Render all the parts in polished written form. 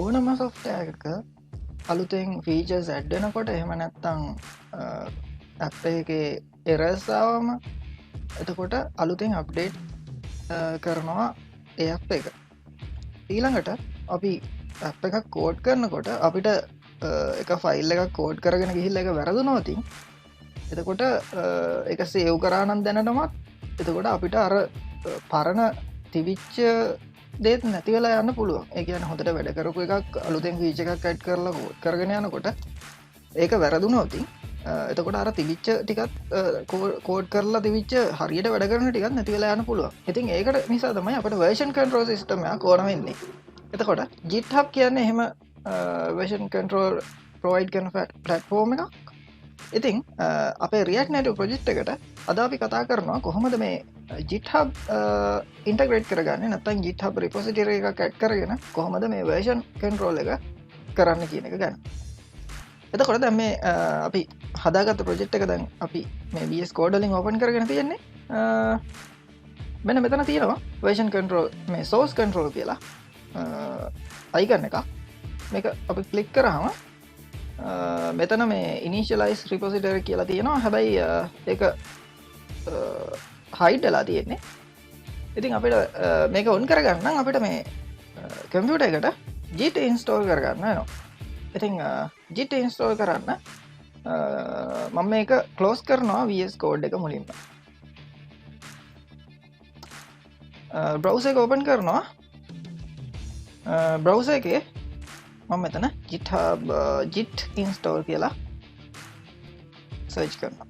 ඕනම software එකක අලුතෙන් ෆීචර්ස් ඇඩ් වෙනකොට එහෙම නැත්තම් ඇප් එකේ errors ආවම එතකොට අලුතෙන් අප්ඩේට් කරනවා ඒ ඇප් එක. ඊළඟට අපි ඇප් එකක් කෝඩ් කරනකොට අපිට එක ෆයිල් එකක් කෝඩ් කරගෙන ගිහිල්ල එක වැරදුනෝතින් එතකොට එක සේව් කරානම් දැනටමත් එතකොට අපිට අර පරණ තිවිච්ච දේත් නැතිවෙලා යන්න පුළුවන්. ඒ කියන හොඳට වැඩ කරපු එකක් අලුතෙන් ෆීචර් එකක් ඇඩ් කරලා කෝඩ් කරගෙන යනකොට ඒක වැරදුනොතින් එතකොට අර තිවිච්ච ටිකත් කෝඩ් කරලා තිවිච්ච හරියට වැඩ කරන ටිකත් නැතිවෙලා යන්න පුළුවන්. ඉතින් ඒකට නිසා තමයි අපිට version control system එකක් ඕන වෙන්නේ. එතකොට GitHub කියන්නේ එහෙම version control provide කරන platform එකක්. ඉතින් අපේ React Native project එකට අද අපි කතා කරනවා කොහොමද මේ GitHub integrate කරගන්නේ, නැත්නම් GitHub repository එකක් add කරගෙන කොහොමද මේ version control එක කරන්න කියන එක ගැන. එතකොට දැන් මේ අපි හදාගත්ත project එක දැන් අපි මේ VSCode වලින් open කරගෙන තියෙන්නේ. මෙන්න මෙතන තියෙනවා version control මේ source control කියලා icon එක. මේක අපි click කරාම මෙතන මේ Initialize repository කියලා තියෙනවා. හැබැයි ඒක hide වෙලා තියෙන්නේ. ඉතින් අපිට මේක on කරගන්න අපිට මේ computer එකට git install කරගන්න වෙනවා. ඉතින් git install කරන්න මම මේක close කරනවා VS Code එක මුලින්ම. browser එක open කරනවා. browser එකේ මම මෙතන GitHub git install කියලා search කරනවා.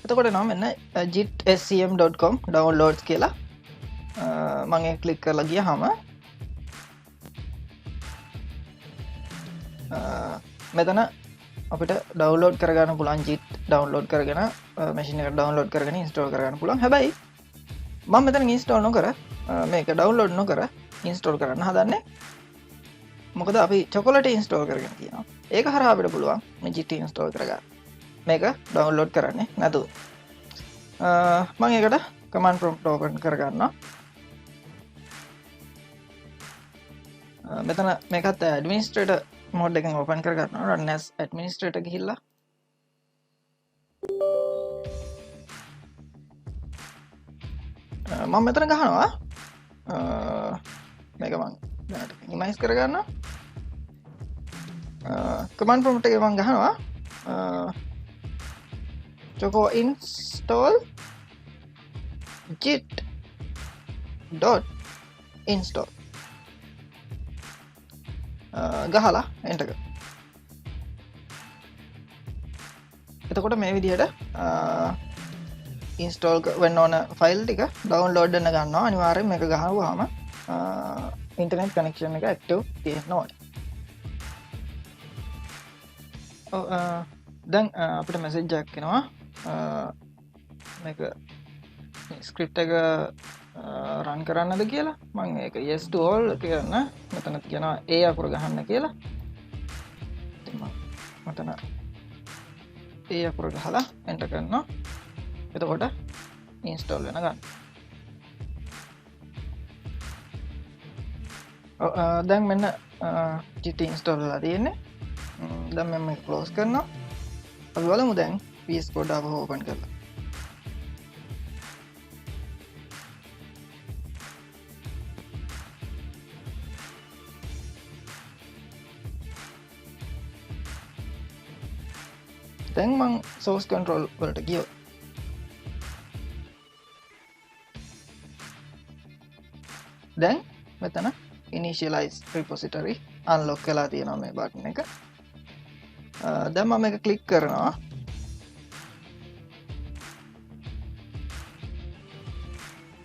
එතකොට නම් මෙන්න gitscm.com downloads කියලා මම ඒක ක්ලික් කරලා ගියාම මෙතන අපිට ඩවුන්ලෝඩ් කරගන්න පුළුවන් git ඩවුන්ලෝඩ් කරගෙන මැෂින් එකට ඩවුන්ලෝඩ් කරගෙන ඉන්ස්ටෝල් කරගන්න පුළුවන්. හැබැයි මම මෙතන ඉන්ස්ටෝල් නොකර මේක ඩවුන්ලෝඩ් නොකර ඉන්ස්ටෝල් කරන්න හදන්නේ. මොකද අපි චොකලට් ඉන්ස්ටෝල් කරගෙන තියෙනවා. ඒක හරහා අපිට පුළුවන් මේ git ඉන්ස්ටෝල් කරගන්න. මේක ඩවුන්ලෝඩ් කරන්නේ නැතුව. මම ඒකට command prompt open කරගන්නවා. මෙතන මේකත් administrator mode එකෙන් open කරගන්නවා. run as administrator ගිහිල්ලා මම මෙතන ගහනවා මේක මම දැනට minimize කරගන්නවා. command prompt එකේ මම ගහනවා choco install git.install ගහලා enter කරනවා. එතකොට මේ විදිහට install වෙන්න ඕන ෆයිල් ටික download වෙන්න ගන්නවා. අනිවාර්යෙන් මේක ගහුවාම internet connection එක active තියෙන්න ඕනේ. දැන් අපිට message එකක් එනවා. මේක script එක run කරන්නද කියලා. මම ඒක yes to all කියන්න. මෙතන කියනවා A අකුර ගහන්න කියලා. ඉතින් මම මෙතන A අකුර ගහලා enter කරනවා. එතකොට install වෙන ගන්න. දැන් මෙන්න git install වෙලා තියෙන්නේ. දැන් මම මේක close කරනවා. අපි බලමු දැන් VS Code එක open කරලා. දැන් මම source control වලට ගියොත් දැන් මෙතන Initialize repository unlock වෙලා තියෙනවා මේ button එක. දැන් මම මේක click කරනවා.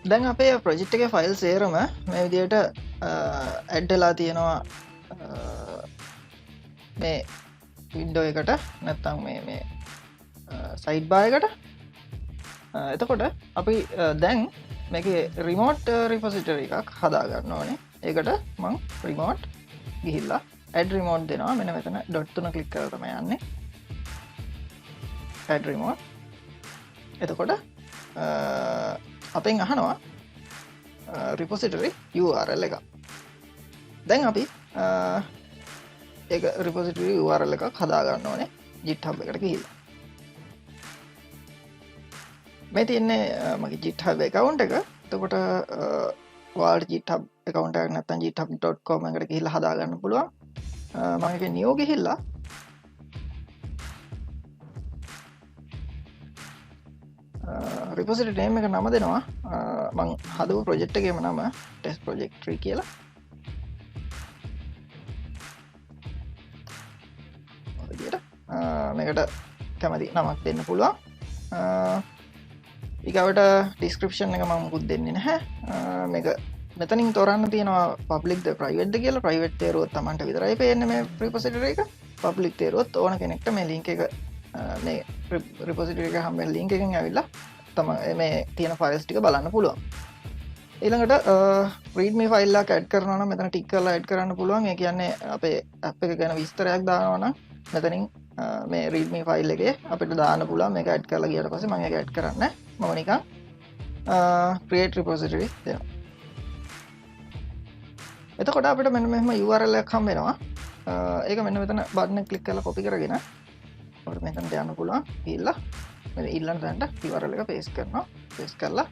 දැන් අපේ project එකේ files සේරම මේ විදිහට add වෙලා තියෙනවා මේ window එකට නැත්නම් මේ sidebar එකට. එතකොට අපි දැන් මේකේ remote repository එකක් හදා ගන්න ඕනේ. ඒකට මම remote ගිහිල්ලා add remote දෙනවා. මෙන්න මෙතන dot 3 click කරලා තමයි යන්නේ. add remote. එතකොට අපෙන් අහනවා repository URL එක. දැන් අපි ඒක repository URL එකක් හදා ගන්න ඕනේ GitHub එකට ගිහිල්ලා. මේ තියෙන්නේ මගේ GitHub account එක. එතකොට ඔයාලට GitHub account එකක් නැත්නම් github.com එකට ගිහිල්ලා හදා ගන්න පුළුවන්. මම ඒක new ගිහිල්ලා repository name එක නම දෙනවා. මම හදපු project එකේම නම test project 3 කියලා. මේකට කැමති නමක් දෙන්න පුළුවන්. ඊගවට ඩිස්ක්‍රිප්ෂන් එක මම මුකුත් දෙන්නේ නැහැ. මේක මෙතනින් තෝරන්න තියෙනවා public ද private ද කියලා. private තේරුවොත් Tamanට විතරයි පේන්නේ මේ repository එක. public තේරුවොත් ඕන කෙනෙක්ට මේ link එක මේ repository එක හැම link එකකින් ඇවිල්ලා තමයි මේ තියෙන files ටික බලන්න පුළුවන්. ඊළඟට readme file එකක් add කරනවා නම් මෙතන ටික් කරලා add කරන්න පුළුවන්. ඒ කියන්නේ අපේ app එක ගැන විස්තරයක් දානවා නම් මෙතනින් මේ readme file එකේ අපිට දාන්න පුළුවන්. මේක add කරලා ගියාට පස්සේ මම ඒක add කරන්නේ මම නිකන් create repository දෙනවා. එතකොට අපිට මෙන්න මෙහෙම URL එකක් හම්බ වෙනවා. ඒක මෙන්න මෙතන බටන් එක ක්ලික් කරලා copy කරගෙන අපිට මෙතනට යන්න පුළුවන්. ගිහිල්ලා මෙතන ඊළඟ තැනට URL එක paste කරනවා. paste කරලා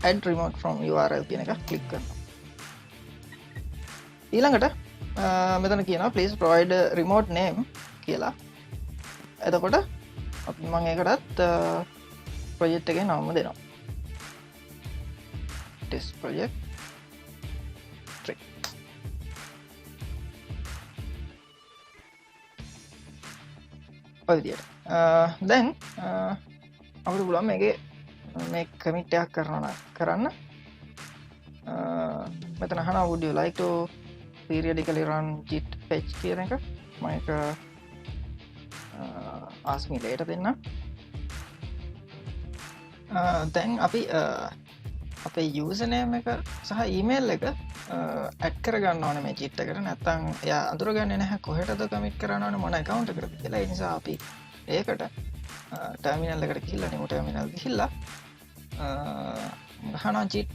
add remote from URL කියන එක click කරනවා. ඊළඟට මෙතන කියනවා please provide a remote name කියලා. එතකොට මම ඒකටත් project එකේ නම දෙනවා. test project 3. ඔය විදියට. දැන් අපිට පුළුවන් මේකේ මේ commit එකක් කරන්න. මෙතන අහනවා would you like to periodically run git fetch කියන එක. මම ඒක ask me later දෙන්න. දැන් අපි අපේ username එක සහ email එක add කරගන්න ඕනේ මේ git එකට. නැත්නම් එයා අඳුරගන්නේ නැහැ කොහෙටද commit කරන්න ඕනේ මොන account එකකටද කියලා. ඒ නිසා අපි ඒකට terminal එකට ගිහිල්ලා new terminal ගිහිල්ලා අහනවා git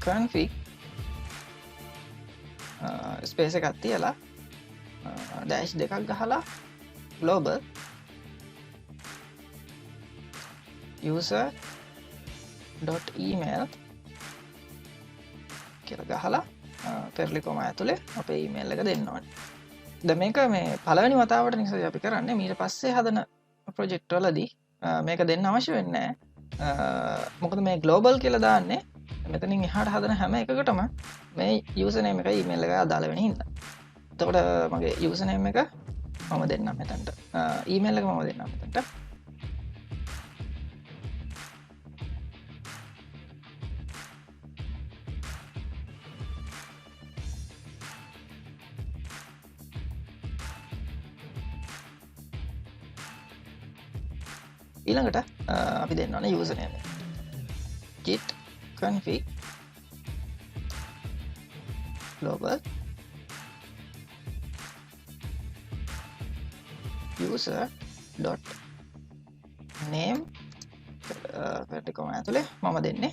config ස්පේස් එකක් තියලා dash දෙකක් ගහලා global user.email කියලා ගහලා පෙරලි කොමා ඇතුලේ අපේ email එක දෙන්න ඕනේ. දැන් මේක මේ පළවෙනි වතාවට නිසා අපි කරන්නේ. ඊට පස්සේ හදන project වලදී මේක දෙන්න අවශ්‍ය වෙන්නේ නැහැ. මොකද මේ global කියලා දාන්නේ මෙතනින් එහාට හදන හැම එකකටම මේ username එකයි email එකයි අදාළ වෙන හින්දා. එතකොට මගේ username එක මම දෙන්නම් මෙතනට. email එක මම දෙන්නම් මෙතනට. ඊළඟට අපි දෙන්න ඕනේ username එක. git config global user dot name පැටිකොම ඇතුලේ මම දෙන්නේ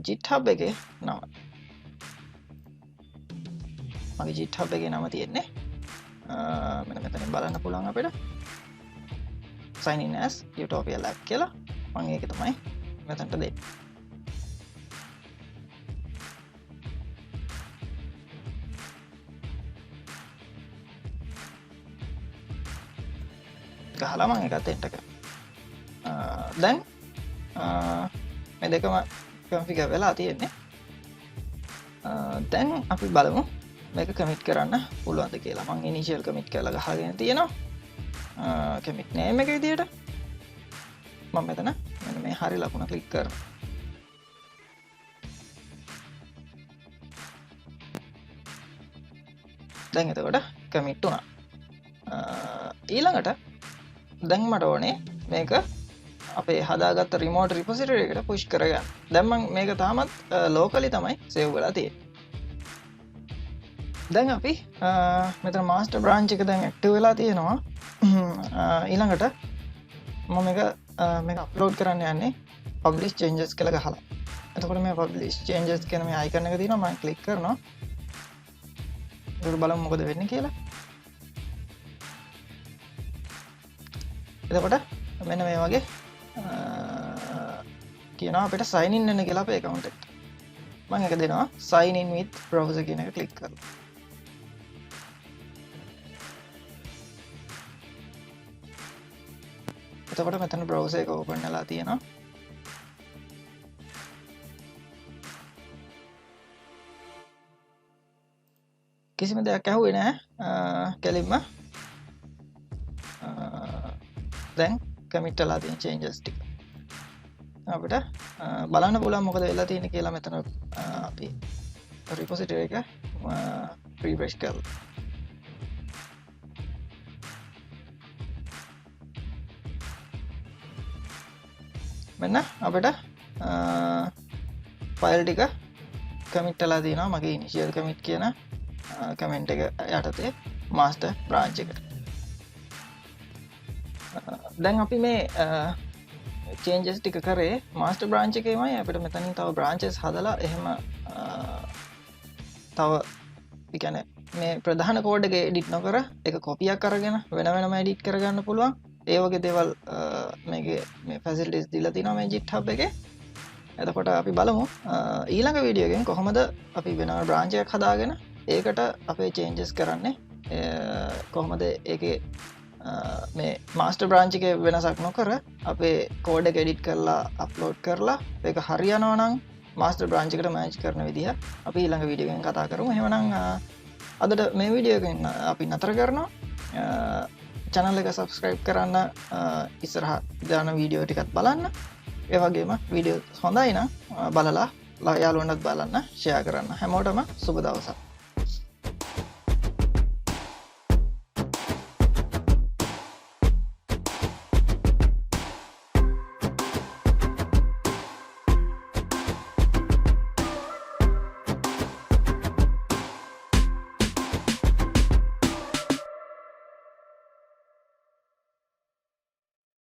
GitHub එකේ නම. මගේ GitHub එකේ නම තියෙන්නේ මෙන්න මෙතනින් බලන්න පුළුවන් අපිට sign in as utopia lab කියලා. මම ඒක තමයි මෙතනට දෙන්නේ. ගහලා මම එකත් එන්ටර් කරනවා. දැන් මේ දෙකම configure වෙලා තියෙන්නේ. දැන් අපි බලමු මේක commit කරන්න පුළුවන්ද කියලා. මම initial commit කරලා ගහගෙන තියෙනවා. commit name එක විදියට මම මෙතන මෙන්න මේ හරි ලකුණ click කරනවා. දැන් එතකොට commit වුණා. ඊළඟට දැන් මට ඕනේ මේක අපේ හදාගත්ත remote repository එකට push කරගන්න. දැන් මම මේක තාමත් locally තමයි save කරලා තියෙන්නේ. දැන් අපි මෙතන master branch එක දැන් active වෙලා තියෙනවා. ඊළඟට මම මේක upload කරන්න යන්නේ publish changes කියලා ගහලා. එතකොට මේ publish changes කියන මේ icon එක තියෙනවා මම ක්ලික් කරනවා ඒක බලමු මොකද වෙන්නේ කියලා එතකොට මෙන්න මේ වගේ කියනවා අපිට sign in වෙන්න කියලා අපේ account එකට මම ඒක දෙනවා sign in with browser කියන එක ක්ලික් කරලා එතකොට මෙතන browser එක open වෙලා තියෙනවා කිසිම දෙයක් ඇහුවේ නැහැ කෙලින්ම දැන් commit වෙලා තියෙන changes ටික අපිට බලන්න පුළුවන් මොකද වෙලා තියෙන්නේ කියලා මෙතන අපි repository එක refresh කරලා මෙන්න අපිට ෆයිල් ටික commit වෙලා තියෙනවා මගේ initial commit කියන කමෙන්ට් එක යටතේ master branch එකට දැන් අපි මේ changes ටික කරේ master branch එකේමයි අපිට මෙතනින් තව branches හදලා එහෙම තව ඒ කියන්නේ මේ ප්‍රධාන කෝඩ් එක edit නොකර ඒක කොපියක් අරගෙන වෙන වෙනම edit කරගන්න පුළුවන් ඒ වගේ දේවල් මේකේ මේ facilities දීලා තිනවා මේ GitHub එකේ එතකොට අපි බලමු ඊළඟ වීඩියෝ එකෙන් කොහොමද අපි වෙනම branch එකක් හදාගෙන ඒකට අපේ changes කරන්නේ කොහොමද ඒකේ මේ master branch එකේ වෙනසක් නොකර අපේ code එක edit කරලා upload කරලා ඒක හරියනවා නම් master branch එකට match කරන විදිහ අපි ඊළඟ වීඩියෝ එකෙන් කතා කරමු එහෙනම් අදට මේ වීඩියෝ එකෙන් අපි නතර කරනවා channel එක subscribe කරන්න ඉස්සරහ දාන වීඩියෝ ටිකත් බලන්න ඒ වගේම වීඩියෝ හොඳයි නම් බලලා යාළුවන්ටත් බලන්න share කරන්න හැමෝටම සුබ දවසක්